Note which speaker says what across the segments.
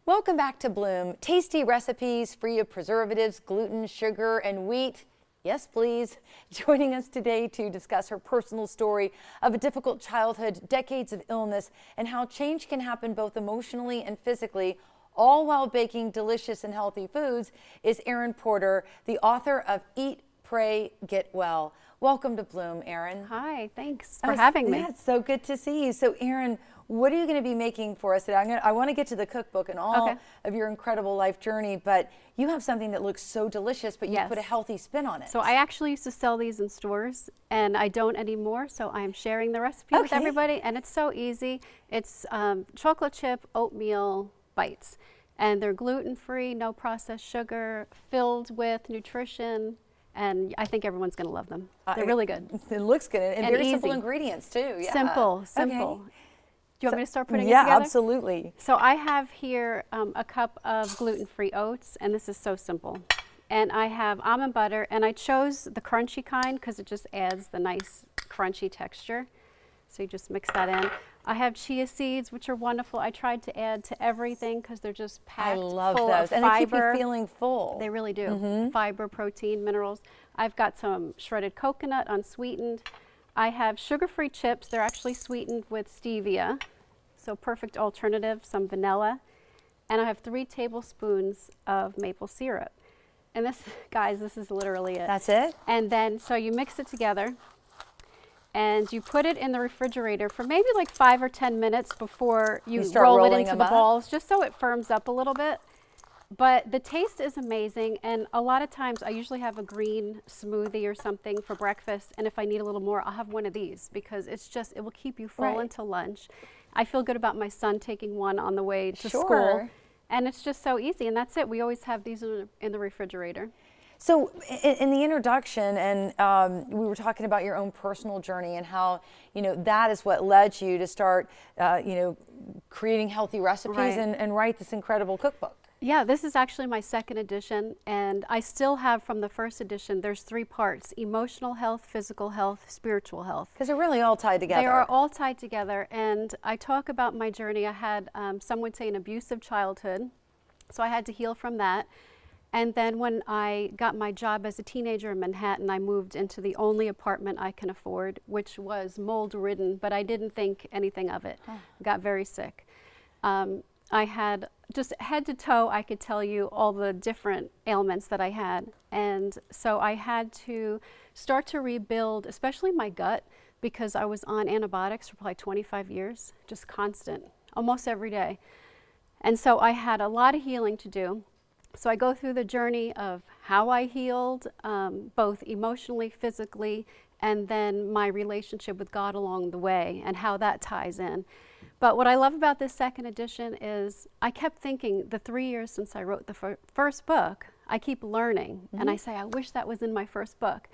Speaker 1: Welcome back to Bloom. Tasty recipes free of preservatives, gluten, sugar, and wheat. Yes, please. Joining us today to discuss her personal story of a difficult childhood, decades of illness, and how change can happen both emotionally and physically, all while baking delicious and healthy foods, is Erin Porter, the author of Eat, Pray, Get Well. Welcome to Bloom, Erin.
Speaker 2: Hi, thanks for having me.
Speaker 1: Yeah, it's so good to see you. So, Erin, what are you going to be making for us today? I want to get to the cookbook and all of your incredible life journey, but you have something that looks so delicious, but you put a healthy spin on it.
Speaker 2: So I actually used to sell these in stores, and I don't anymore, so I'm sharing the recipe with everybody, and it's so easy. It's chocolate chip oatmeal bites, and they're gluten-free, no processed sugar, filled with nutrition, and I think everyone's going to love them. They're really good.
Speaker 1: It looks good, and very
Speaker 2: easy.
Speaker 1: Simple ingredients, too. Yeah.
Speaker 2: Simple. Do you want me to start putting it
Speaker 1: together?
Speaker 2: Yeah,
Speaker 1: absolutely.
Speaker 2: So I have here a cup of gluten-free oats, and this is so simple. And I have almond butter, and I chose the crunchy kind because it just adds the nice crunchy texture. So you just mix that in. I have chia seeds, which are wonderful. I tried to add to everything because they're just packed full of fiber.
Speaker 1: And they keep you feeling full.
Speaker 2: They really do. Fiber, protein, minerals. I've got some shredded coconut, unsweetened. I have sugar-free chips. They're actually sweetened with stevia, so perfect alternative, some vanilla. And I have 3 tablespoons of maple syrup. And this, guys, this is literally it.
Speaker 1: That's it?
Speaker 2: And then, so you mix it together, and you put it in the refrigerator for maybe like 5 or 10 minutes before you roll it into the balls, just so it firms up a little bit. But the taste is amazing, and a lot of times I usually have a green smoothie or something for breakfast, and if I need a little more, I'll have one of these because it's just, it will keep you full until lunch. I feel good about my son taking one on the way to school, and it's just so easy, and that's it. We always have these in the refrigerator.
Speaker 1: So in the introduction, and we were talking about your own personal journey and how, you know, that is what led you to start, you know, creating healthy recipes and write this incredible cookbook.
Speaker 2: Yeah, this is actually my 2nd edition, and I still have from the 1st edition, there's 3 parts: emotional health, physical health, spiritual health.
Speaker 1: Because they're really all tied together.
Speaker 2: They are all tied together, and I talk about my journey. I had, some would say, an abusive childhood, so I had to heal from that. And then when I got my job as a teenager in Manhattan, I moved into the only apartment I can afford, which was mold-ridden, but I didn't think anything of it. Got very sick. I had just head to toe, I could tell you all the different ailments that I had. And so I had to start to rebuild, especially my gut, because I was on antibiotics for probably 25 years, just constant, almost every day. And so I had a lot of healing to do. So I go through the journey of how I healed, both emotionally, physically, and then my relationship with God along the way and how that ties in. But what I love about this 2nd edition is I kept thinking the 3 years since I wrote the first book, I keep learning. And I say, I wish that was in my first book.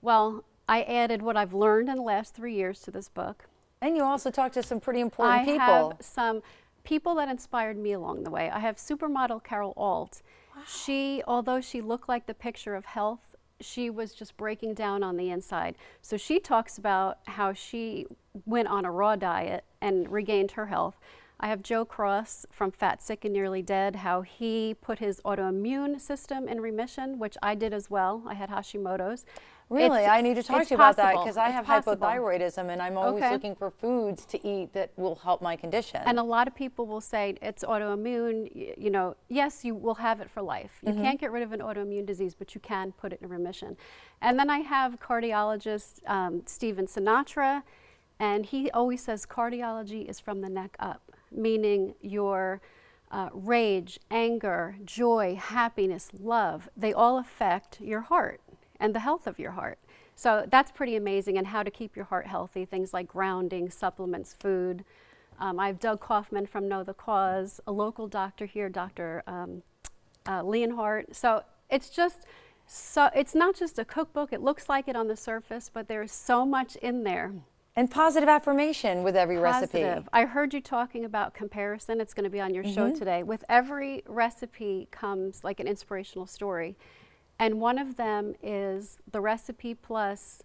Speaker 2: Well, I added what I've learned in the last 3 years to this book.
Speaker 1: And you also talked to some pretty important people.
Speaker 2: I have some people that inspired me along the way. I have supermodel Carol Alt. She, although she looked like the picture of health, she was just breaking down on the inside. So she talks about how she went on a raw diet and regained her health. I have Joe Cross from Fat, Sick, and Nearly Dead, how he put his autoimmune system in remission, which I did as well. I had Hashimoto's.
Speaker 1: Really? I need to talk to you about that because I have hypothyroidism and I'm always looking for foods to eat that will help my condition.
Speaker 2: And a lot of people will say it's autoimmune. You know, yes, you will have it for life. You can't get rid of an autoimmune disease, but you can put it in remission. And then I have cardiologist Stephen Sinatra, and he always says cardiology is from the neck up, meaning your rage, anger, joy, happiness, love, they all affect your heart and the health of your heart. So that's pretty amazing, and how to keep your heart healthy, things like grounding, supplements, food. I have Doug Kaufman from Know the Cause, a local doctor here, Dr. Leonhardt. So it's just, it's not just a cookbook. It looks like it on the surface, but there's so much in there.
Speaker 1: And positive affirmation with every recipe.
Speaker 2: I heard you talking about comparison. It's going to be on your show today. With every recipe comes like an inspirational story. And one of them is the recipe plus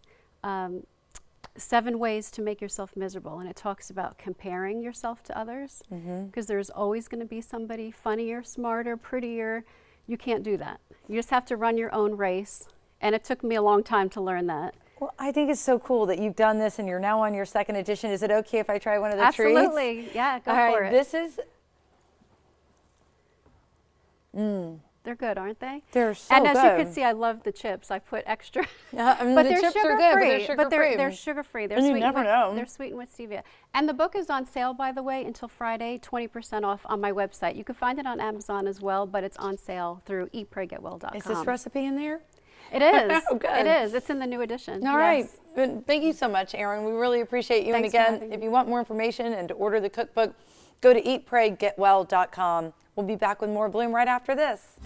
Speaker 2: 7 ways to make yourself miserable, and it talks about comparing yourself to others, because there's always going to be somebody funnier, smarter, prettier. You can't do that. You just have to run your own race, and it took me a long time to learn that.
Speaker 1: Well, I think it's so cool that you've done this and you're now on your 2nd edition. Is it okay if I try one of the treats?
Speaker 2: Absolutely. Yeah, go
Speaker 1: All
Speaker 2: for
Speaker 1: right,
Speaker 2: it.
Speaker 1: this is,
Speaker 2: They're good, aren't they?
Speaker 1: they're so
Speaker 2: and
Speaker 1: good.
Speaker 2: as you can see, I love the chips. I put extra.
Speaker 1: I mean,
Speaker 2: But
Speaker 1: the
Speaker 2: they're
Speaker 1: chips
Speaker 2: sugar
Speaker 1: are good,
Speaker 2: free.
Speaker 1: but
Speaker 2: They're sugar free. They're
Speaker 1: And you
Speaker 2: sweetened
Speaker 1: never
Speaker 2: with,
Speaker 1: know.
Speaker 2: They're sweetened with stevia. And the book is on sale, by the way, until Friday. 20% off on my website. You can find it on Amazon as well, but it's on sale through eatpraygetwell.com.
Speaker 1: Is this recipe in there?
Speaker 2: It is.
Speaker 1: Oh, good.
Speaker 2: It is. It's in the new edition.
Speaker 1: All right.
Speaker 2: Yes.
Speaker 1: Good. Thank you so much, Erin. We really appreciate you.
Speaker 2: Thanks
Speaker 1: and
Speaker 2: for
Speaker 1: again,
Speaker 2: having
Speaker 1: if
Speaker 2: me.
Speaker 1: you want more information and to order the cookbook, go to eatpraygetwell.com. We'll be back with more Bloom right after this.